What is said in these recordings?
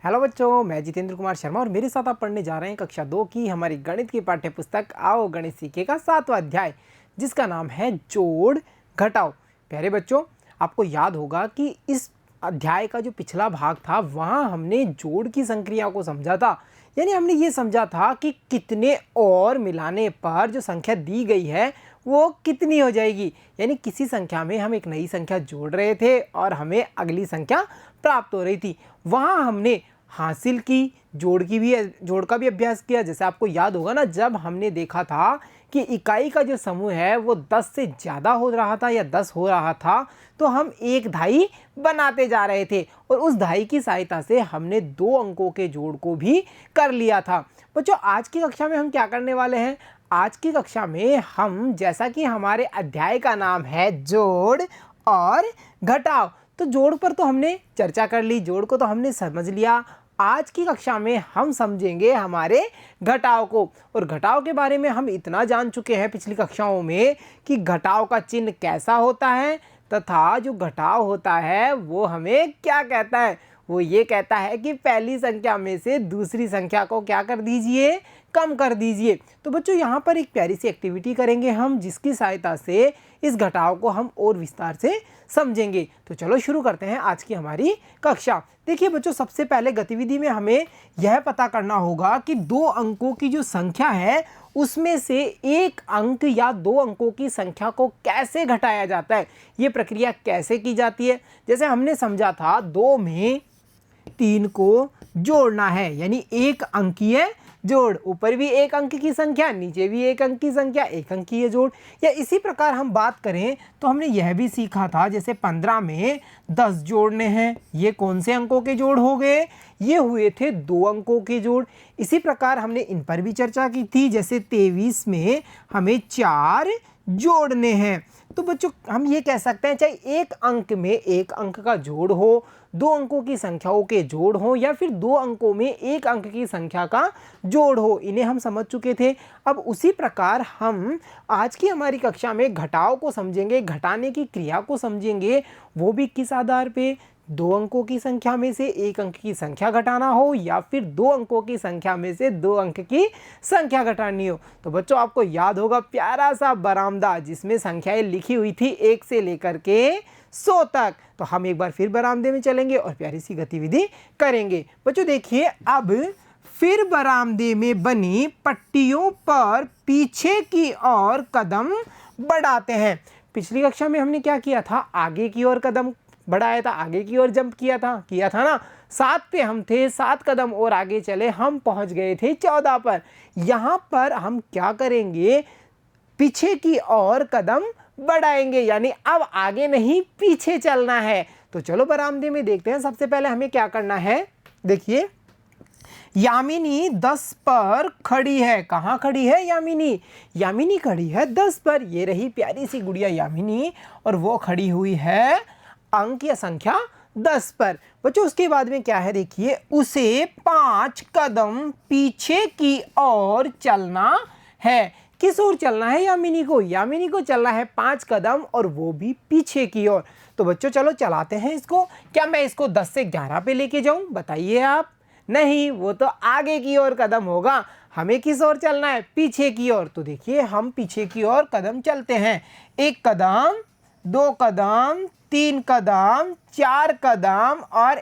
Hello बच्चों, मैं जितेंद्र कुमार शर्मा और मेरे साथ आप पढ़ने जा रहे हैं कक्षा 2 की हमारी गणित की पाठ्य पुस्तक आओ गणित सीखे का 7वां अध्याय, जिसका नाम है जोड़ घटाओ। प्यारे बच्चों, आपको याद होगा कि इस अध्याय का जो पिछला भाग था वहाँ हमने जोड़ की संक्रिया को समझा था। यानी हमने ये समझा था कि कितने और मिलाने पर जो संख्या दी गई है वो कितनी हो जाएगी। यानी किसी संख्या में हम एक नई संख्या जोड़ रहे थे और हमें अगली संख्या प्राप्त हो रही थी। वहाँ हमने हासिल की जोड़ का भी अभ्यास किया। जैसे आपको याद होगा ना, जब हमने देखा था कि इकाई का जो समूह है वो 10 से ज़्यादा हो रहा था या 10 हो रहा था, तो हम एक धाई बनाते जा रहे थे और उस धाई की सहायता से हमने 2 अंकों के जोड़ को भी कर लिया था। बच्चों, आज की कक्षा में हम क्या करने वाले हैं? आज की कक्षा में हम, जैसा कि हमारे अध्याय का नाम है जोड़ और घटाओ, तो जोड़ पर तो हमने चर्चा कर ली, जोड़ को तो हमने समझ लिया। आज की कक्षा में हम समझेंगे हमारे घटाव को। और घटाव के बारे में हम इतना जान चुके हैं पिछली कक्षाओं में कि घटाव का चिन्ह कैसा होता है तथा जो घटाव होता है वो हमें क्या कहता है। वो ये कहता है कि पहली संख्या में से दूसरी संख्या को क्या कर दीजिए, कम कर दीजिए। तो बच्चों, यहाँ पर एक प्यारी सी एक्टिविटी करेंगे हम, जिसकी सहायता से इस घटाव को हम और विस्तार से समझेंगे। तो चलो शुरू करते हैं आज की हमारी कक्षा। देखिए बच्चों, सबसे पहले गतिविधि में हमें यह पता करना होगा कि 2 अंकों की जो संख्या है उसमें से एक अंक या 2 अंकों की संख्या को कैसे घटाया जाता है, ये प्रक्रिया कैसे की जाती है। जैसे हमने समझा था 2 में 3 को जोड़ना है, यानी एक अंकीय जोड़, ऊपर भी एक अंक की संख्या, नीचे भी एक अंक की संख्या, एक अंकीय जोड़। या इसी प्रकार हम बात करें तो हमने यह भी सीखा था, जैसे 15 में 10 जोड़ने हैं, ये कौन से अंकों के जोड़ हो गए? ये हुए थे 2 अंकों के जोड़। इसी प्रकार हमने इन पर भी चर्चा की थी, जैसे 23 में हमें 4 जोड़ने हैं। तो बच्चों, हम ये कह सकते हैं चाहे एक अंक में एक अंक का जोड़ हो, 2 अंकों की संख्याओं के जोड़ हो, या फिर 2 अंकों में एक अंक की संख्या का जोड़ हो, इन्हें हम समझ चुके थे। अब उसी प्रकार हम आज की हमारी कक्षा में घटाव को समझेंगे, घटाने की क्रिया को समझेंगे। वो भी किस आधार पे? 2 अंकों की संख्या में से एक अंक की संख्या घटाना हो या फिर 2 अंकों की संख्या में से 2 अंक की संख्या घटानी हो। तो बच्चों, आपको याद होगा प्यारा सा बरामदा जिसमें संख्याएं लिखी हुई थी 1 से लेकर के 100 तक। तो हम एक बार फिर बरामदे में चलेंगे और प्यारी सी गतिविधि करेंगे। बच्चों देखिए, अब फिर बरामदे में बनी पट्टियों पर पीछे की ओर कदम बढ़ाते हैं। पिछली कक्षा में हमने क्या किया था? आगे की ओर कदम बढ़ाया था, आगे की ओर जंप किया था ना। 7 पे हम थे, 7 कदम और आगे चले, हम पहुंच गए थे 14 पर। यहाँ पर हम क्या करेंगे? पीछे की ओर कदम बढ़ाएंगे, यानी अब आगे नहीं पीछे चलना है। तो चलो बरामदे में देखते हैं। सबसे पहले हमें क्या करना है? देखिए, यामिनी 10 पर खड़ी है। कहाँ खड़ी है यामिनी? यामिनी खड़ी है 10 पर। ये रही प्यारी सी गुड़िया यामिनी, और वो खड़ी हुई है अंक या संख्या 10 पर। बच्चों, उसके बाद में क्या है? देखिए, उसे 5 कदम पीछे की ओर चलना है। किस ओर चलना है यामिनी को? यामिनी को चलना है 5 कदम, और वो भी पीछे की ओर। तो बच्चों चलो चलाते हैं इसको। क्या मैं इसको 10 से 11 पे लेके जाऊं? बताइए आप। नहीं, वो तो आगे की ओर कदम होगा। हमें किस ओर चलना है? पीछे की ओर। तो देखिए, हम पीछे की ओर कदम चलते हैं। 1 कदम, 2 कदम, 3 कदम, 4 कदम और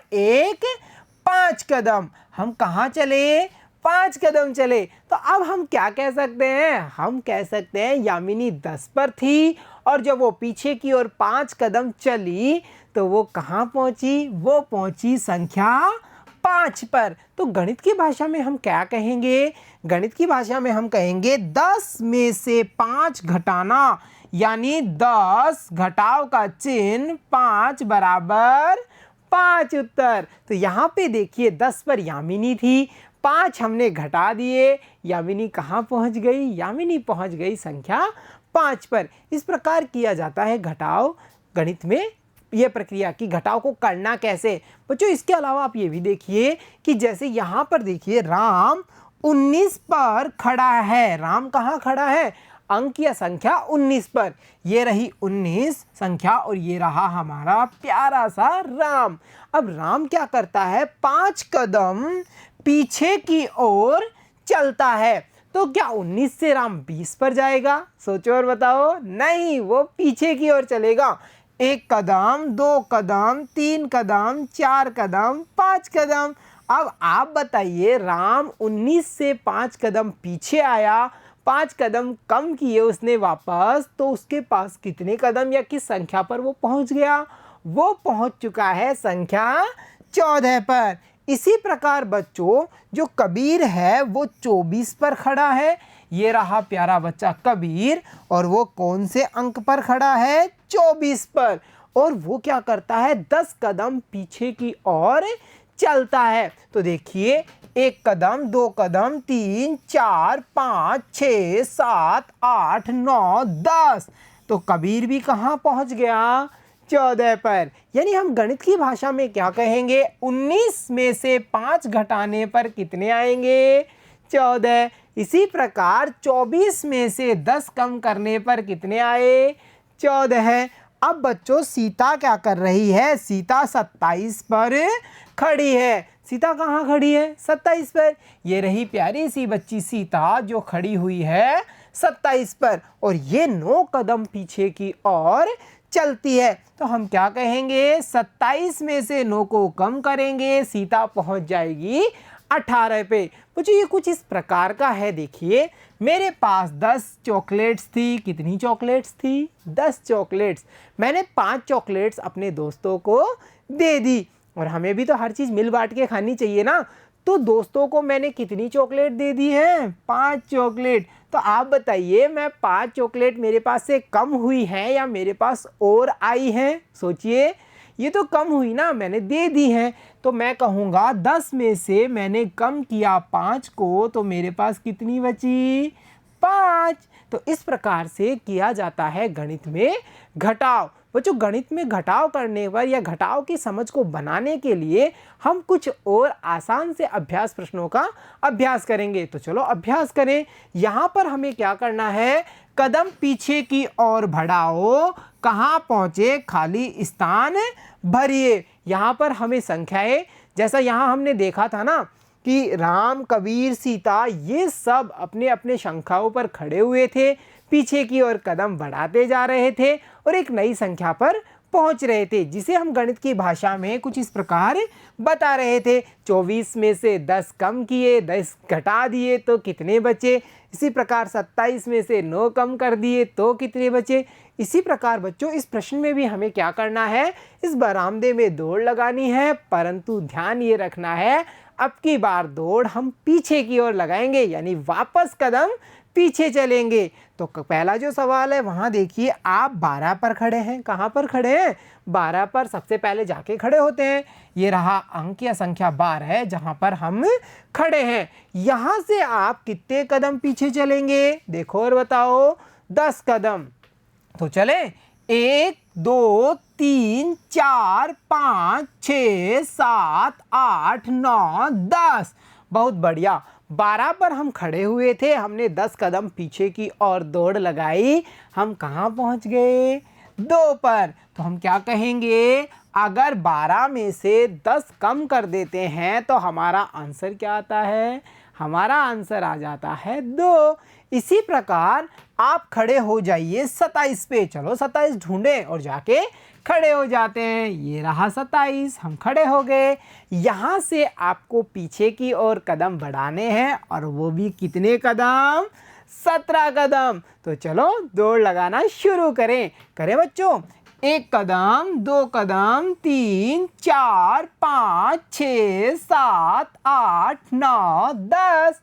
5 कदम। हम कहाँ चले? 5 कदम चले। तो अब हम क्या कह सकते हैं? हम कह सकते हैं यामिनी 10 पर थी, और जब वो पीछे की ओर 5 कदम चली तो वो कहाँ पहुंची? वो पहुंची संख्या 5 पर। तो गणित की भाषा में हम क्या कहेंगे? गणित की भाषा में हम कहेंगे 10 में से 5 घटाना, यानी 10 घटाव का चिन्ह 5 बराबर 5 उत्तर। तो यहाँ पे देखिए, 10 पर यामिनी थी, 5 हमने घटा दिए, यामिनी कहाँ पहुँच गई? यामिनी पहुँच गई संख्या 5 पर। इस प्रकार किया जाता है घटाव गणित में। यह प्रक्रिया कि घटाव को करना कैसे। बच्चों, इसके अलावा आप ये भी देखिए कि जैसे यहाँ पर देखिए, राम 19 पर खड़ा है। राम कहाँ खड़ा है? अंक या संख्या 19 पर। ये रही 19 संख्या और ये रहा हमारा प्यारा सा राम। अब राम क्या करता है, 5 कदम पीछे की ओर चलता है। तो क्या 19 से राम 20 पर जाएगा? सोचो और बताओ। नहीं, वो पीछे की ओर चलेगा। 1 कदम, 2 कदम, 3 कदम, 4 कदम, 5 कदम। अब आप बताइए, राम 19 से 5 कदम पीछे आया, 5 कदम कम किए उसने वापस, तो उसके पास कितने कदम या किस संख्या पर वो पहुंच गया? वो पहुंच चुका है संख्या 14 पर। इसी प्रकार बच्चों, जो कबीर है वो 24 पर खड़ा है। ये रहा प्यारा बच्चा कबीर, और वो कौन से अंक पर खड़ा है? 24 पर। और वो क्या करता है, 10 कदम पीछे की ओर चलता है। तो देखिए, 1 कदम, 2 कदम, 3, 4, 5, 6, 7, 8, 9, 10। तो कबीर भी कहाँ पहुँच गया? 14 पर। यानी हम गणित की भाषा में क्या कहेंगे, 19 में से 5 घटाने पर कितने आएंगे? 14। इसी प्रकार 24 में से 10 कम करने पर कितने आए? 14। अब बच्चों, सीता क्या कर रही है? सीता 27 पर खड़ी है। सीता कहाँ खड़ी है? 27 पर। ये रही प्यारी सी बच्ची सीता जो खड़ी हुई है 27 पर, और ये 9 कदम पीछे की ओर चलती है। तो हम क्या कहेंगे, 27 में से 9 को कम करेंगे, सीता पहुंच जाएगी 18 पे। बच्चों, ये कुछ इस प्रकार का है। देखिए, मेरे पास 10 चॉकलेट्स थी। कितनी चॉकलेट्स थी? 10 चॉकलेट्स। मैंने 5 चॉकलेट्स अपने दोस्तों को दे दी, और हमें भी तो हर चीज़ मिल बांट के खानी चाहिए ना। तो दोस्तों को मैंने कितनी चॉकलेट दे दी है? 5 चॉकलेट। तो आप बताइए, मैं 5 चॉकलेट मेरे पास से कम हुई हैं या मेरे पास और आई हैं? सोचिए, ये तो कम हुई ना, मैंने दे दी हैं। तो मैं कहूँगा 10 में से मैंने कम किया 5 को, तो मेरे पास कितनी बची? 5। तो इस प्रकार से किया जाता है गणित में घटाव। बच्चों, गणित में घटाव करने पर या घटाव की समझ को बनाने के लिए हम कुछ और आसान से अभ्यास प्रश्नों का अभ्यास करेंगे। तो चलो अभ्यास करें। यहाँ पर हमें क्या करना है, कदम पीछे की ओर बढ़ाओ, कहाँ पहुँचे खाली स्थान भरिए। यहाँ पर हमें संख्याएं, जैसा यहाँ हमने देखा था ना कि राम, कबीर, सीता, ये सब अपने अपने संख्याओं पर खड़े हुए थे, पीछे की ओर कदम बढ़ाते जा रहे थे और एक नई संख्या पर पहुंच रहे थे, जिसे हम गणित की भाषा में कुछ इस प्रकार बता रहे थे। 24 में से 10 कम किए, 10 घटा दिए तो कितने बचे? इसी प्रकार 27 में से 9 कम कर दिए तो कितने बचे? इसी प्रकार बच्चों, इस प्रश्न में भी हमें क्या करना है, इस बरामदे में दौड़ लगानी है, परंतु ध्यान ये रखना है, अब की बार दौड़ हम पीछे की ओर लगाएंगे, यानी वापस कदम पीछे चलेंगे। तो पहला जो सवाल है वहाँ देखिए, आप 12 पर खड़े हैं। कहाँ पर खड़े हैं? 12 पर सबसे पहले जाके खड़े होते हैं। ये रहा अंक या संख्या 12 है जहाँ पर हम खड़े हैं। यहाँ से आप कितने कदम पीछे चलेंगे? देखो और बताओ। 10 कदम। तो चले 1, 2, 3, 4, 5, 6, 7, 8, 9, 10। बहुत बढ़िया। 12 पर हम खड़े हुए थे, हमने 10 कदम पीछे की ओर दौड़ लगाई, हम कहाँ पहुँच गए? 2 पर। तो हम क्या कहेंगे, अगर 12 में से 10 कम कर देते हैं तो हमारा आंसर क्या आता है? हमारा आंसर आ जाता है 2। इसी प्रकार आप खड़े हो जाइए 27 पे। चलो 27 ढूंढें और जाके खड़े हो जाते हैं। ये रहा 27, हम खड़े हो गए। यहाँ से आपको पीछे की ओर कदम बढ़ाने हैं, और वो भी कितने कदम? 17 कदम। तो चलो दौड़ लगाना शुरू करें। करें बच्चों। 1 कदम, 2 कदम, 3, 4, 5, 6, 7, 8, 9, 10,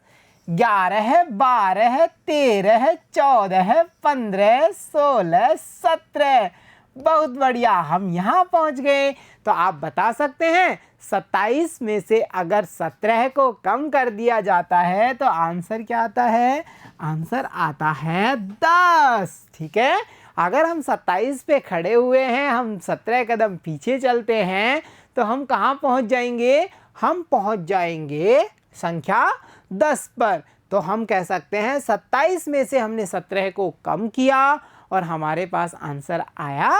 11, 12, 13, 14, 15, 16, 17। बहुत बढ़िया, हम यहाँ पहुँच गए। तो आप बता सकते हैं 27 में से अगर 17 को कम कर दिया जाता है तो आंसर क्या आता है? आंसर आता है 10। ठीक है, अगर हम 27 पे खड़े हुए हैं, हम 17 कदम पीछे चलते हैं, तो हम कहाँ पहुँच जाएंगे? हम पहुँच जाएंगे संख्या 10 पर। तो हम कह सकते हैं 27 में से हमने 17 को कम किया और हमारे पास आंसर आया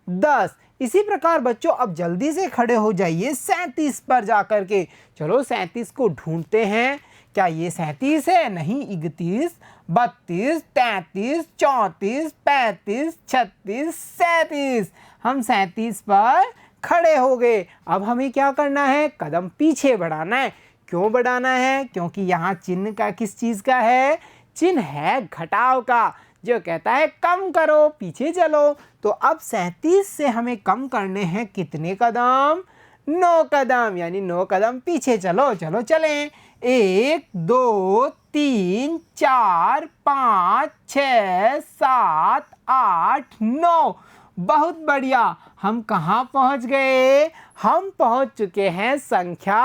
10। इसी प्रकार बच्चों अब जल्दी से खड़े हो जाइए 37 पर जाकर के। चलो 37 को ढूंढते हैं। क्या ये 37 है? नहीं, 31, 32, 33, 34, 35, 36, 37। हम 37 पर खड़े हो गए। अब हमें क्या करना है? कदम पीछे बढ़ाना है। क्यों बढ़ाना है? क्योंकि यहाँ चिन्ह का किस चीज़ का है? चिन्ह है घटाव का, जो कहता है कम करो, पीछे चलो। तो अब 37 से हमें कम करने हैं कितने कदम? 9 कदम, यानी 9 कदम पीछे चलो। चलो चलें। 1 2 3 4 5 6 7 8 9। बहुत बढ़िया। हम कहाँ पहुँच गए? हम पहुँच चुके हैं संख्या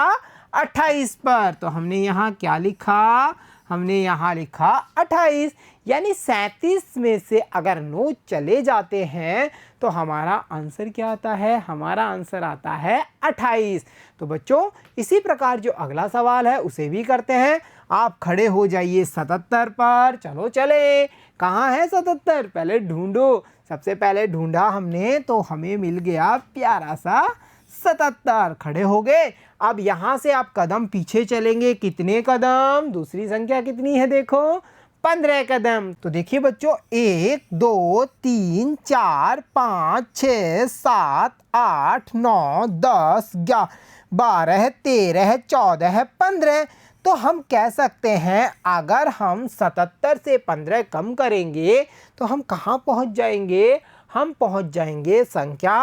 28 पर। तो हमने यहाँ क्या लिखा? हमने यहाँ लिखा 28। यानी 37 में से अगर 9 चले जाते हैं तो हमारा आंसर क्या आता है? हमारा आंसर आता है 28। तो बच्चों इसी प्रकार जो अगला सवाल है उसे भी करते हैं। आप खड़े हो जाइए 77 पर। चलो चले। कहाँ है 77? पहले ढूंढो। सबसे पहले ढूंढा हमने तो हमें मिल गया प्यारा सा 77। खड़े हो गए। अब यहाँ से आप कदम पीछे चलेंगे। कितने कदम? दूसरी संख्या कितनी है देखो? 15 कदम। तो देखिए बच्चों 1 2 3 4 5 6 7 8 9 10 11 12 13 14 15। तो हम कह सकते हैं अगर हम 77 से 15 कम करेंगे तो हम कहाँ पहुँच जाएंगे? हम पहुँच जाएंगे संख्या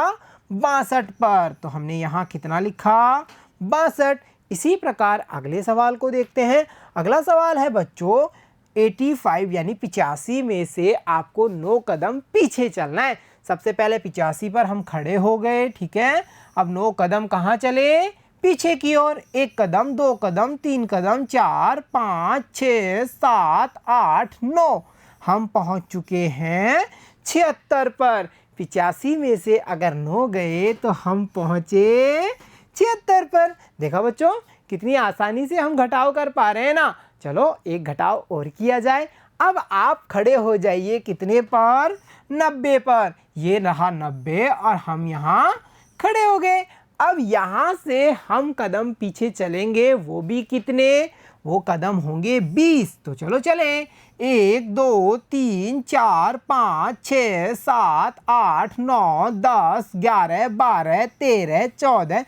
62 पर। तो हमने यहाँ कितना लिखा? 62। इसी प्रकार अगले सवाल को देखते हैं। अगला सवाल है बच्चों 85 यानी 85 में से आपको 9 कदम पीछे चलना है। सबसे पहले 85 पर हम खड़े हो गए, ठीक है। अब 9 कदम कहाँ चले? पीछे की ओर। 1 कदम, 2 कदम, 3 कदम, 4 5 6 7 8 9। हम पहुँच चुके हैं 76 पर। 85 में से अगर 9 गए तो हम पहुँचे 76 पर। देखा बच्चों कितनी आसानी से हम घटाव कर पा रहे हैं ना। चलो एक घटाव और किया जाए। अब आप खड़े हो जाइए कितने पर? 90 पर। ये रहा 90 और हम यहाँ खड़े हो गए। अब यहाँ से हम कदम पीछे चलेंगे, वो भी कितने? वो कदम होंगे 20। तो चलो चलें। 1 2 3 4 5 6 7 8 9 10 11 12 13 14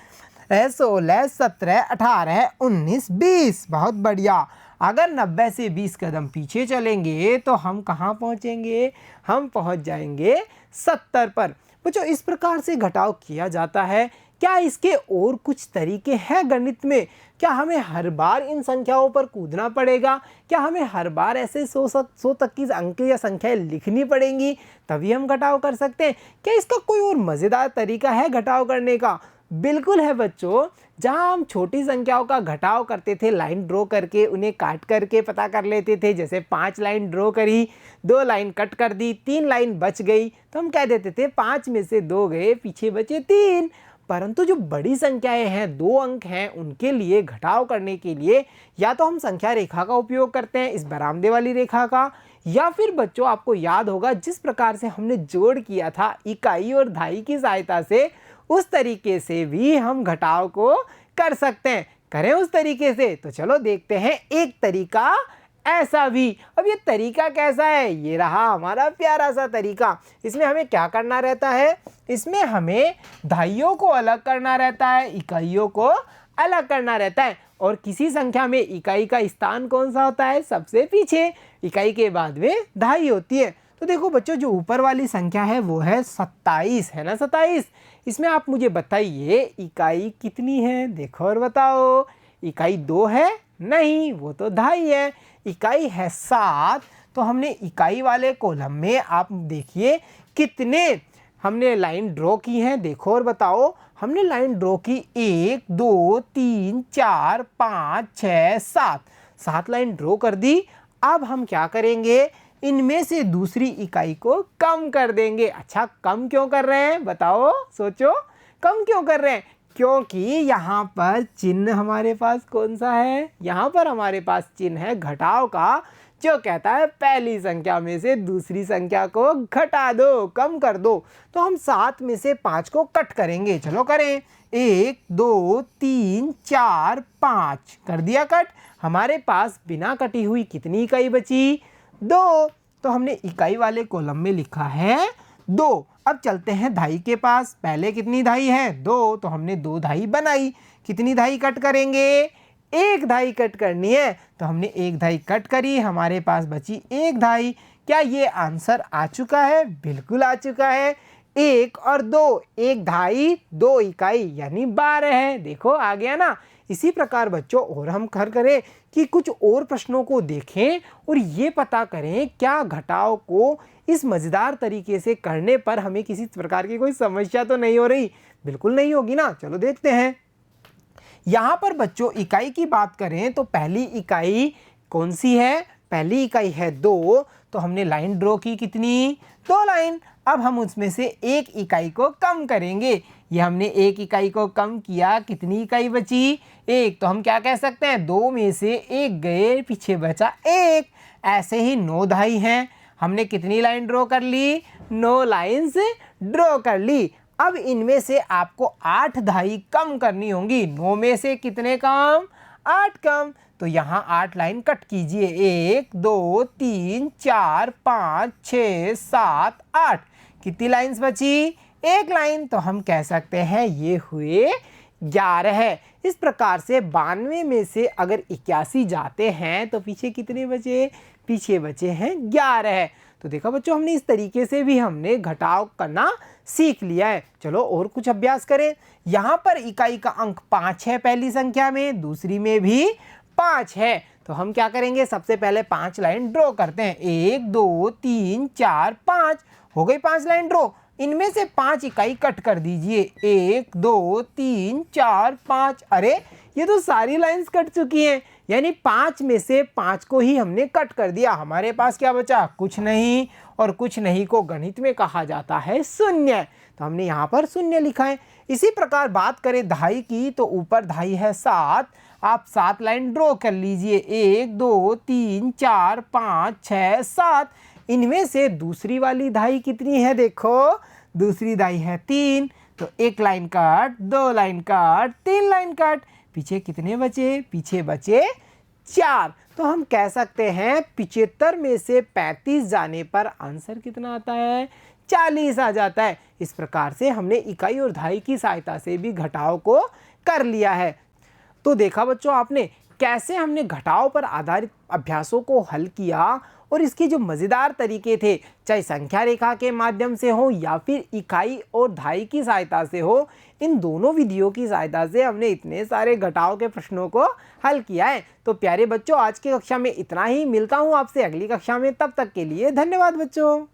16 17 18 19 20। बहुत बढ़िया। अगर 90 से 20 कदम पीछे चलेंगे तो हम कहाँ पहुँचेंगे? हम पहुँच जाएंगे 70 पर। बच्चों इस प्रकार से घटाव किया जाता है। क्या इसके और कुछ तरीके हैं गणित में? क्या हमें हर बार इन संख्याओं पर कूदना पड़ेगा? क्या हमें हर बार ऐसे 100 तक की अंक या संख्याएं लिखनी पड़ेंगी तभी हम घटाव कर सकते हैं? क्या इसका कोई और मज़ेदार तरीका है घटाव करने का? बिल्कुल है बच्चों। जहां हम छोटी संख्याओं का घटाव करते थे लाइन ड्रॉ करके, उन्हें काट करके पता कर लेते थे। जैसे 5 लाइन ड्रॉ करी, 2 लाइन कट कर दी, 3 लाइन बच गई, तो हम कह देते थे 5 में से 2 गए, पीछे बचे 3। परंतु जो बड़ी संख्याएं हैं, 2 अंक हैं, उनके लिए घटाव करने के लिए या तो हम संख्या रेखा का उपयोग करते हैं, इस बरामदे वाली रेखा का, या फिर बच्चों आपको याद होगा जिस प्रकार से हमने जोड़ किया था इकाई और दहाई की सहायता से, उस तरीके से भी हम घटाव को कर सकते हैं। करें उस तरीके से। तो चलो देखते हैं एक तरीका ऐसा भी। अब ये तरीका कैसा है? ये रहा हमारा प्यारा सा तरीका। इसमें हमें क्या करना रहता है? इसमें हमें दहाइयों को अलग करना रहता है, इकाइयों को अलग करना रहता है। और किसी संख्या में इकाई का स्थान कौन सा होता है? सबसे पीछे। इकाई के बाद में दहाई होती है। तो देखो बच्चों जो ऊपर वाली संख्या है वो है 27, है ना 27। इसमें आप मुझे बताइए इकाई कितनी है? देखो और बताओ। इकाई 2 है? नहीं, वो तो दहाई है। इकाई है 7। तो हमने इकाई वाले कॉलम में आप देखिए कितने हमने लाइन ड्रॉ की हैं। देखो और बताओ। हमने लाइन ड्रॉ की 1 2 3 4 5 6 7। 7 लाइन ड्रॉ कर दी। अब हम क्या करेंगे? इनमें से दूसरी इकाई को कम कर देंगे। अच्छा कम क्यों कर रहे हैं? बताओ, सोचो। कम क्यों कर रहे हैं? क्योंकि यहाँ पर चिन्ह हमारे पास कौन सा है, यहाँ पर हमारे पास चिन्ह है घटाव का, जो कहता है पहली संख्या में से दूसरी संख्या को घटा दो, कम कर दो। तो हम 7 में से 5 को कट करेंगे। चलो करें। 1 2 3 4 5 कर दिया कट। हमारे पास बिना कटी हुई कितनी इकाई बची? 2। तो हमने इकाई वाले कॉलम में लिखा है 2। अब चलते हैं धाई के पास। पहले कितनी धाई है? 2। तो हमने 2 धाई बनाई। कितनी धाई कट करेंगे? 1 धाई कट करनी है। तो हमने 1 धाई कट करी, हमारे पास बची 1 धाई। क्या ये आंसर आ चुका है? बिल्कुल आ चुका है। 1 और 2, 1 धाई 2 इकाई यानी 12 है। देखो आ गया ना। इसी प्रकार बच्चों और हम करें कि कुछ और प्रश्नों को देखें और ये पता करें क्या घटाव को इस मज़ेदार तरीके से करने पर हमें किसी प्रकार की कोई समस्या तो नहीं हो रही। बिल्कुल नहीं होगी ना। चलो देखते हैं। यहाँ पर बच्चों इकाई की बात करें तो पहली इकाई कौन सी है? पहली इकाई है 2। तो हमने लाइन ड्रॉ की, कितनी? 2 लाइन। अब हम उसमें से 1 इकाई को कम करेंगे। ये हमने 1 इकाई को कम किया, कितनी इकाई बची? 1। तो हम क्या कह सकते हैं? 2 में से 1 गए, पीछे बचा 1। ऐसे ही 9 धाई हैं। हमने कितनी लाइन ड्रॉ कर ली? 9 लाइन्स ड्रॉ कर ली। अब इनमें से आपको 8 धाई कम करनी होंगी। 9 में से कितने कम? 8 कम। तो यहाँ 8 लाइन कट कीजिए। 1 2 3 4 5 6 7 8। कितनी लाइन्स बची? 1 लाइन। तो हम कह सकते हैं ये हुए 11। इस प्रकार से 92 में से अगर 81 जाते हैं तो पीछे कितने बचे? पीछे बचे हैं 11। तो देखा बच्चों, हमने इस तरीके से भी हमने घटाव करना सीख लिया है। चलो और कुछ अभ्यास करें। यहाँ पर इकाई का अंक 5 है पहली संख्या में, दूसरी में भी 5 है। तो हम क्या करेंगे? सबसे पहले 5 लाइन ड्रॉ करते हैं। 1 2 3 4 5 हो गई 5 लाइन ड्रॉ। इनमें से 5 इकाई कट कर दीजिए। 1 2 3 4 5। अरे ये तो सारी लाइंस कट चुकी हैं, यानी 5 में से 5 को ही हमने कट कर दिया। हमारे पास क्या बचा? कुछ नहीं। और कुछ नहीं को गणित में कहा जाता है शून्य। तो हमने यहाँ पर शून्य लिखा है। इसी प्रकार बात करें धाई की तो ऊपर धाई है 7। आप 7 लाइन ड्रॉ कर लीजिए। 1 2 3 4 5 6 7। इनमें से दूसरी वाली धाई कितनी है? देखो दूसरी धाई है 3। तो 1 line cut, 2 line cut, 3 line cut. पीछे कितने बचे? पीछे बचे 4। तो हम कह सकते हैं 75 में से 35 जाने पर आंसर कितना आता है? 40 आ जाता है। इस प्रकार से हमने इकाई और धाई की सहायता से भी घटाव को कर लिया है। तो देखा बच्चों आपने कैसे हमने घटाव पर आधारित अभ्यासों को हल किया और इसके जो मज़ेदार तरीके थे, चाहे संख्या रेखा के माध्यम से हो या फिर इकाई और धाई की सहायता से हो, इन दोनों विधियों की सहायता से हमने इतने सारे घटाव के प्रश्नों को हल किया है। तो प्यारे बच्चों आज की कक्षा में इतना ही। मिलता हूँ आपसे अगली कक्षा में। तब तक के लिए धन्यवाद बच्चों।